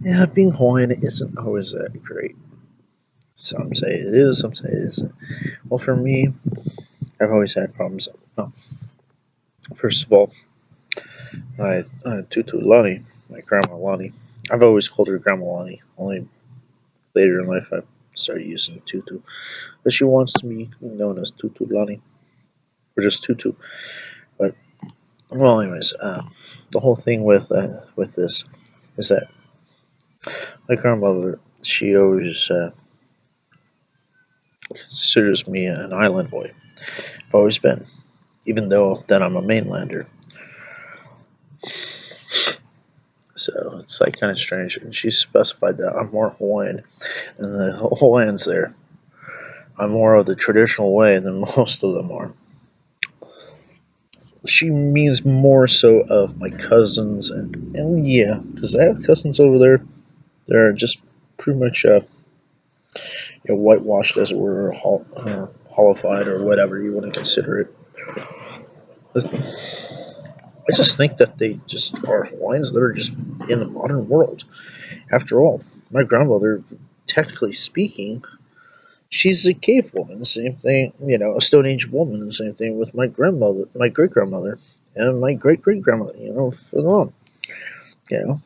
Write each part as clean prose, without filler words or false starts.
Yeah, being Hawaiian isn't always that great. Some say it is, some say it isn't. Well, for me, I've always had problems. Oh, first of all, my Tutu Lani, my grandma Lani, I've always called her Grandma Lani. Only later in life I started using Tutu. But she wants to be known as Tutu Lani, or just Tutu. But, well, anyways, the whole thing with this is that my grandmother, she always considers me an island boy. I've always been, even though that I'm a mainlander. So it's like kind of strange. And she specified that I'm more Hawaiian than the Hawaiians there. I'm more of the traditional way than most of them are. She means more so of my cousins, and yeah, because I have cousins over there. They're just pretty much whitewashed, as it were, or hollified, or whatever you want to consider it. I just think that they just are Hawaiians that are just in the modern world. After all, my grandmother, technically speaking, she's a cave woman. Same thing, a Stone Age woman. The same thing with my grandmother, my great grandmother, and my great great grandmother. Further on, you know,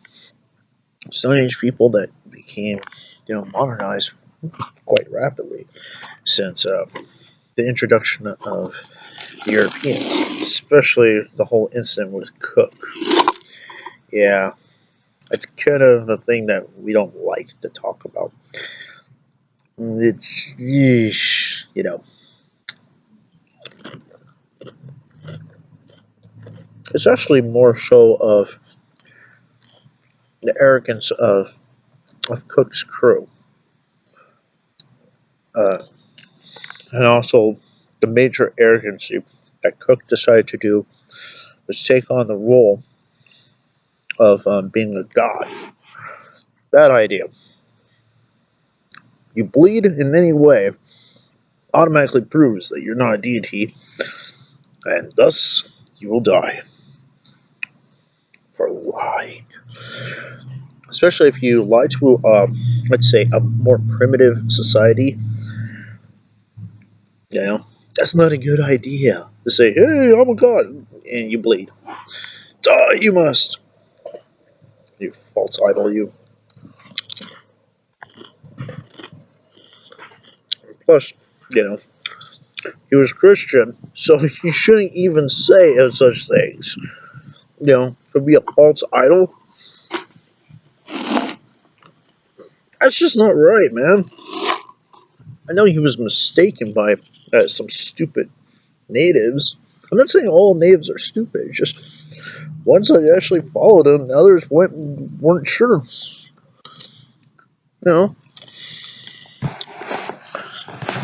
Stone Age people that became, modernized quite rapidly since the introduction of the Europeans, especially the whole incident with Cook. Yeah, it's kind of a thing that we don't like to talk about. It's, yeesh, it's actually more so of the arrogance of Cook's crew, uh, and also the major arrogance that Cook decided to do was take on the role of being a god. Bad idea. You bleed in any way automatically proves that you're not a deity, and thus you will die for lying. Especially if you lie to, let's say, a more primitive society, that's not a good idea. To say, hey, I'm a god, and you bleed. Die, you must! You false idol, you. Plus, you know, he was Christian, so you shouldn't even say such things. To be a false idol, that's just not right, man. I know he was mistaken by some stupid natives. I'm not saying all natives are stupid, just ones that actually followed him, others weren't sure. You know,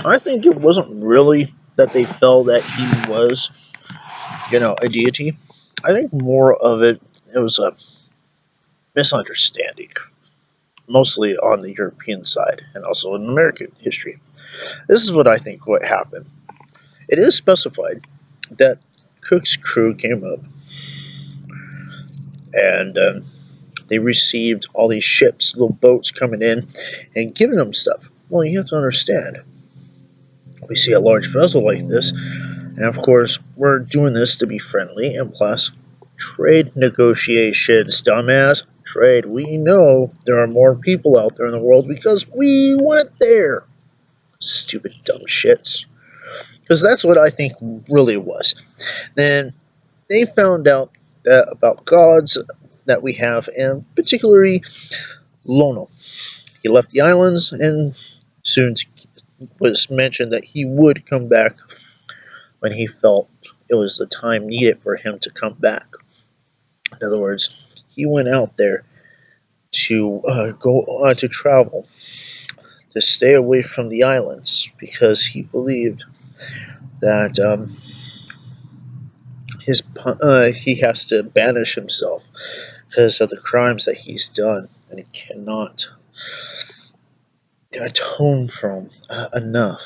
I think it wasn't really that they felt that he was, a deity. I think more of it was a misunderstanding, mostly on the European side and also in American history. This is what I think what happened. It is specified that Cook's crew came up and they received all these ships, little boats coming in and giving them stuff. Well, you have to understand, we see a large vessel like this, and of course, we're doing this to be friendly, and plus, trade negotiations, dumbass. Trade. We know there are more people out there in the world because we went there. Stupid dumb shits. Because that's what I think really was. Then they found out that about gods that we have, and particularly Lono. He left the islands, and soon was mentioned that he would come back when he felt it was the time needed for him to come back. In other words, he went out there to go to travel, to stay away from the islands because he believed that he has to banish himself because of the crimes that he's done, and he cannot atone from enough.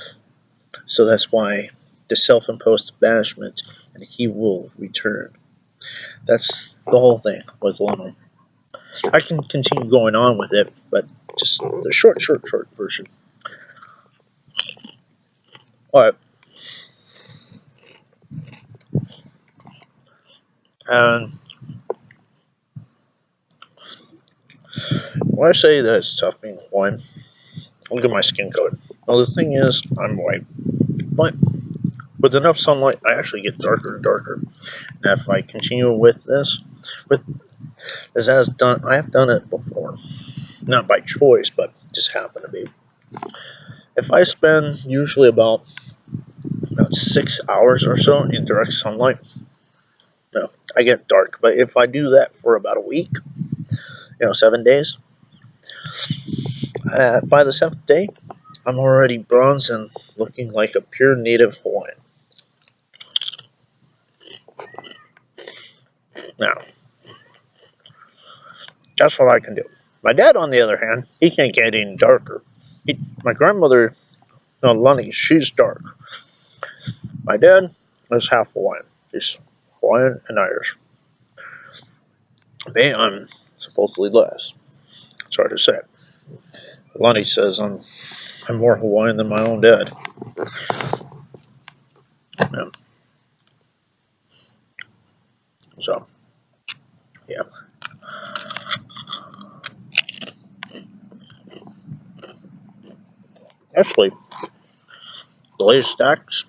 So that's why the self-imposed banishment, and he will return. That's the whole thing with Lono. I can continue going on with it, but just the short version. All right, and when I say that it's tough being Hawaiian, look at my skin color. Well, the thing is, I'm white, but with enough sunlight, I actually get darker and darker. And if I continue with this, with this has done, I have done it before, not by choice, but just happened to be. If I spend usually about 6 hours or so in direct sunlight, no, I get dark. But if I do that for about a week, 7 days, by the seventh day, I'm already bronze and looking like a pure native Hawaiian. Now, that's what I can do. My dad, on the other hand, he can't get any darker. My grandmother, no, Lunny, she's dark. My dad is half Hawaiian. He's Hawaiian and Irish. Me, I'm supposedly less. It's hard to say. Lunny says I'm more Hawaiian than my own dad. Yeah. So, yeah. Actually, the latest stacks,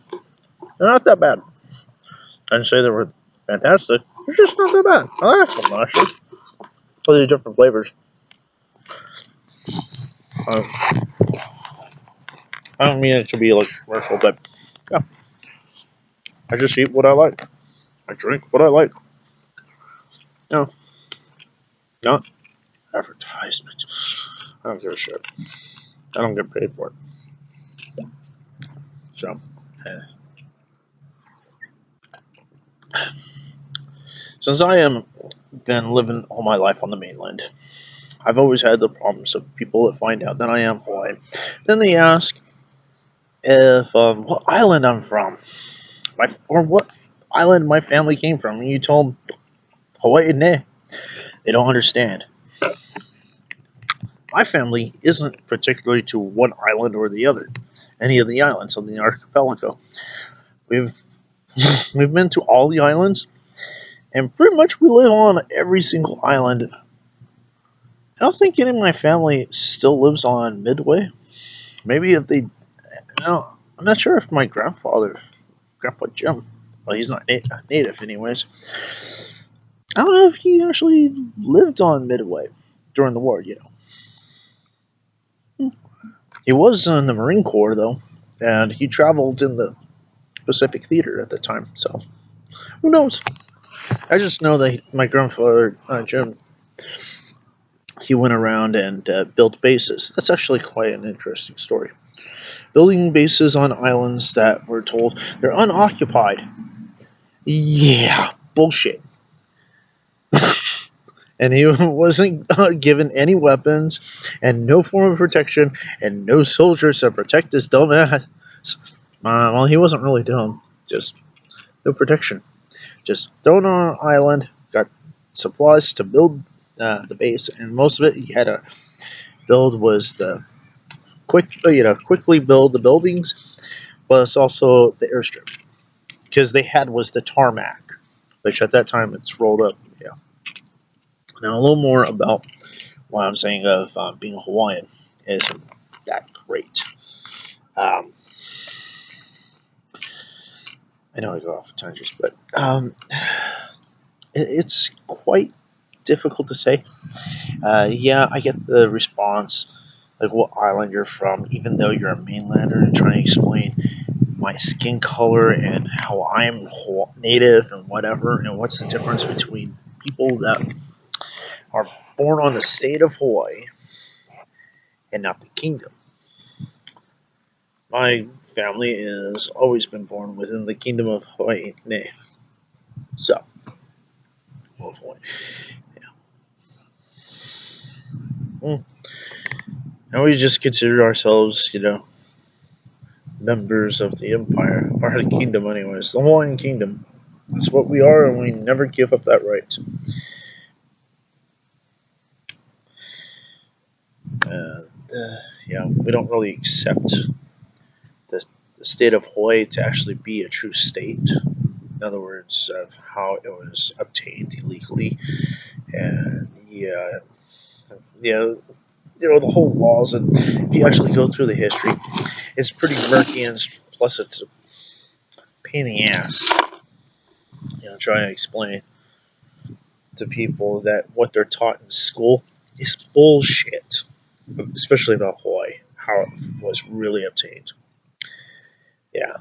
they're not that bad. I didn't say they were fantastic. They're just not that bad. I like them, actually. For the different flavors. Uh, I don't mean it to be like commercial, but yeah, I just eat what I like. I drink what I like. No, not advertisement. I don't give a shit. I don't get paid for it. So, eh. Since I am been living all my life on the mainland, I've always had the problems of people that find out that I am Hawaiian. Then they ask if what island I'm from, or what island my family came from. And you tell them Hawaii, nah, they don't understand. My family isn't particularly to one island or the other, any of the islands of the archipelago. We've we've been to all the islands, and pretty much we live on every single island. I don't think any of my family still lives on Midway. Maybe if they, no, I'm not sure if my Grandpa Jim, well, he's not native anyways. I don't know if he actually lived on Midway during the war. He was in the Marine Corps though, and he traveled in the Pacific Theater at the time. So who knows? I just know that my grandfather Jim, he went around and built bases. That's actually quite an interesting story. Building bases on islands that were told they're unoccupied. Yeah, bullshit. And he wasn't given any weapons and no form of protection and no soldiers to protect his dumb ass. Well, he wasn't really dumb, just no protection. Just thrown on an island, got supplies to build the base, and most of it he had to build was the quickly build the buildings, plus also the airstrip because they had was the tarmac, which at that time it's rolled up. Yeah. Now a little more about what I'm saying of being Hawaiian isn't that great. Um, I know I go off tangents, but it's quite difficult to say. Yeah, I get the response, like what island you're from, even though you're a mainlander, and trying to explain my skin color and how I'm native and whatever, and what's the difference between people that are born on the state of Hawaii and not the kingdom. My family has always been born within the kingdom of Hawaii. So, hopefully. Yeah. And we just consider ourselves, members of the empire, or the kingdom, anyways. The Hawaiian kingdom. That's what we are, and we never give up that right. And yeah, we don't really accept the, the state of Hawaii to actually be a true state. In other words, of how it was obtained illegally, and yeah, the whole laws. And if you actually go through the history, it's pretty murky, and plus it's a pain in the ass. Trying to explain to people that what they're taught in school is bullshit, especially about Hawaii, how it was really obtained. Yeah.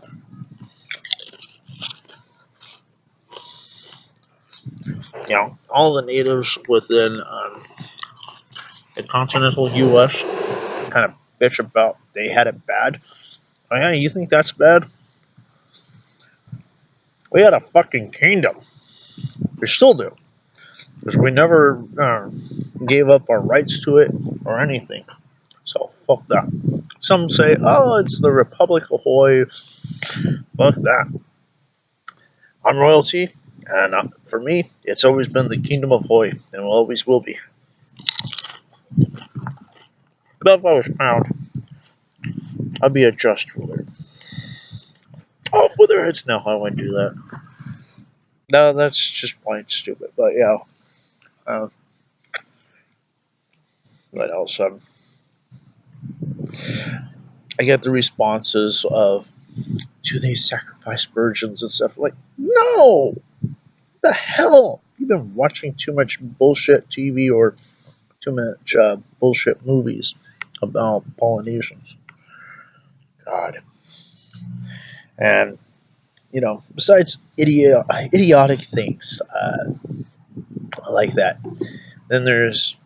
All the natives within the continental U.S. kind of bitch about they had it bad. Oh, yeah, you think that's bad? We had a fucking kingdom. We still do. Because we never gave up our rights to it or anything. So, fuck that. Some say, oh, it's the Republic of Hawaii. Fuck that. I'm royalty, and for me, it's always been the Kingdom of Hawaii, and always will be. But if I was crowned, I'd be a just ruler. Off with their heads now, I wouldn't do that. No, that's just plain stupid. But yeah, uh, what else? I get the responses of, do they sacrifice virgins and stuff? Like, no! The hell? You've been watching too much bullshit TV or too much bullshit movies about Polynesians. God. And, besides idiotic things like that, then there's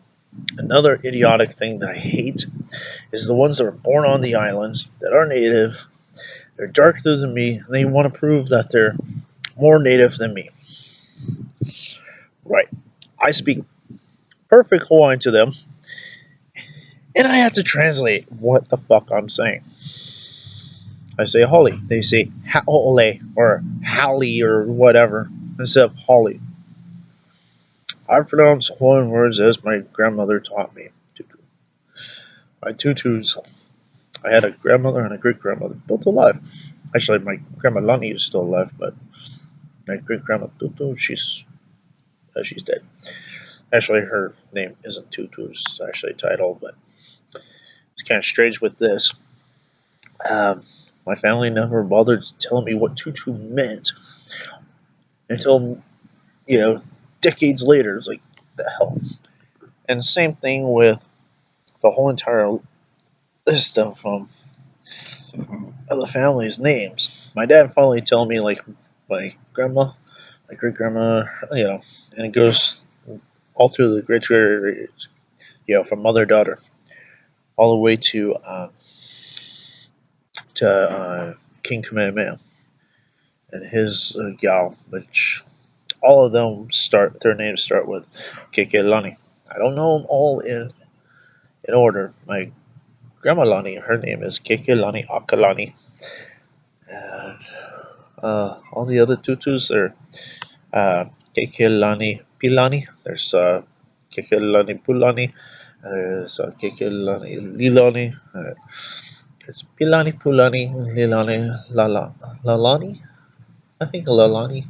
another idiotic thing that I hate is the ones that are born on the islands that are native. They're darker than me, and they want to prove that they're more native than me. Right. I speak perfect Hawaiian to them, and I have to translate what the fuck I'm saying. I say holly. They say haole or hali or whatever instead of holly. I pronounce Hawaiian words as my grandmother taught me to do. My tutus. I had a grandmother and a great grandmother, both alive. Actually, my grandma Lani is still alive, but my great grandma Tutu, she's dead. Actually, her name isn't Tutu; it's actually a title, but it's kind of strange with this. Um, my family never bothered to tell me what Tutu meant until decades later. It's like the hell. And same thing with the whole entire list of the family's names. My dad finally told me like my grandma, my great grandma, and it goes all through the great from mother daughter all the way to King Kamehameha and his gal, which all of them their names start with Kekelani. I don't know them all in order. My grandma Lani, her name is Kekelani Akalani, and all the other tutus are Kekelani Pilani. There's Kekelani Pulani. There's Kekelani Lilani. There's Pilani Pulani Lilani Lalani. I think Lalani.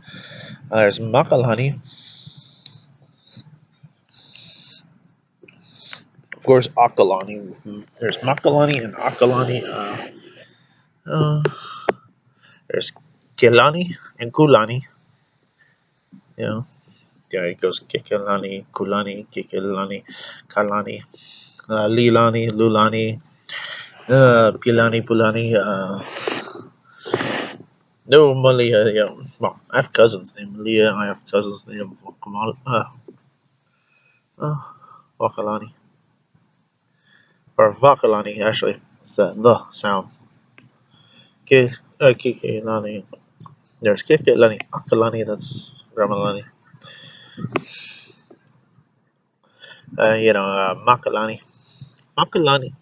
There's Makalani. Of course, Akalani. There's Makalani and Akalani. Uh, there's Kelani and Kulani. You know, yeah, it goes Kekelani, Kulani, Kekelani, Kalani, Lilani, Lulani, Pilani, Pulani. No, Malia. Yeah, well, I have cousins named Malia. I have cousins named Wakalani or Vakalani. Actually, it's the sound. Kekelani. There's Kekelani, Akalani. That's Ramalani. Makalani. Makalani.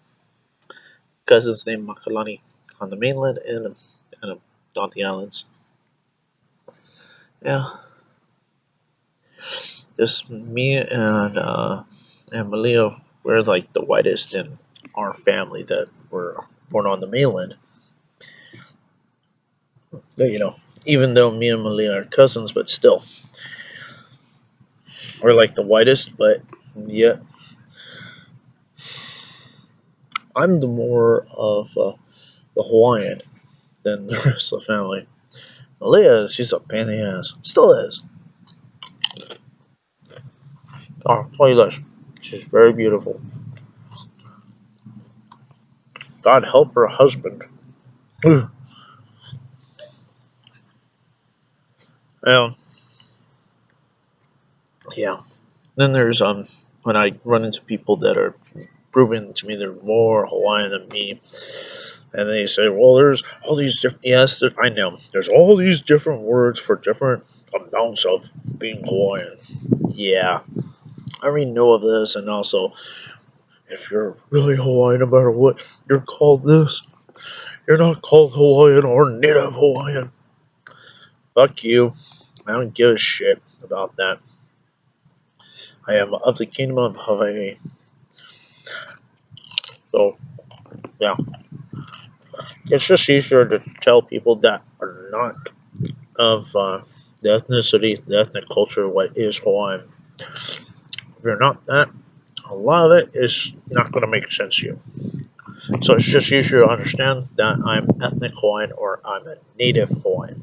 Cousins named Makalani on the mainland and on the islands. Yeah, just me and Malia we're like the whitest in our family that were born on the mainland. But, even though me and Malia are cousins, but still, we're like the whitest. But yet, I'm the more of the Hawaiian than the rest of the family. Malia, she's a pain in the ass. Still is. Oh, Toilesh. She's very beautiful. God help her husband. Yeah. Yeah. Then there's when I run into people that are proving to me they're more Hawaiian than me, and they say, "Well, there's all these different." Yes, I know. There's all these different words for different amounts of being Hawaiian. Yeah, I already know of this, and also, if you're really Hawaiian, no matter what, you're called this. You're not called Hawaiian or Native Hawaiian. Fuck you. I don't give a shit about that. I am of the Kingdom of Hawaii. So, yeah. It's just easier to tell people that are not of the ethnicity, the ethnic culture, what is Hawaiian. If you're not that, a lot of it is not going to make sense to you. So it's just easier to understand that I'm ethnic Hawaiian or I'm a native Hawaiian.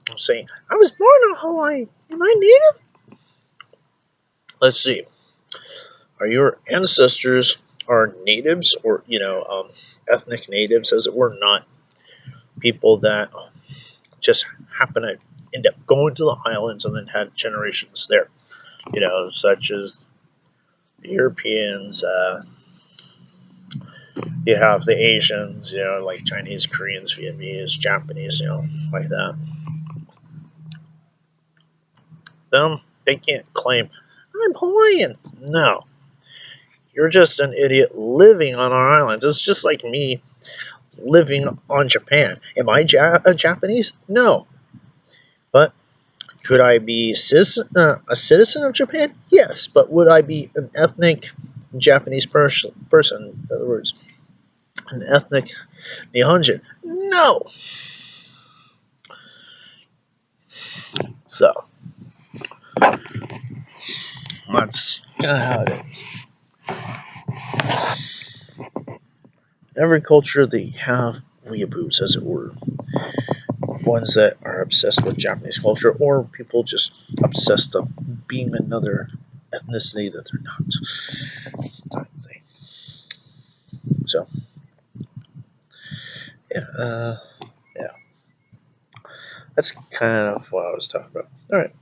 I'm saying, I was born in Hawaii. Am I native? Let's see. Are your ancestors are natives or, ethnic natives, as it were, not people that just happen to end up going to the islands and then had generations there, such as the Europeans, you have the Asians, like Chinese, Koreans, Vietnamese, Japanese, like that. Them, they can't claim, I'm Hawaiian. No. You're just an idiot living on our islands. It's just like me living on Japan. Am I a Japanese? No. But could I be a citizen of Japan? Yes. But would I be an ethnic Japanese person? In other words, an ethnic Nihonjin? No. So that's kind of how it is. Every culture they have weeaboos, as it were, ones that are obsessed with Japanese culture, or people just obsessed of being another ethnicity that they're not. Type thing. So yeah, yeah, that's kind of what I was talking about. All right.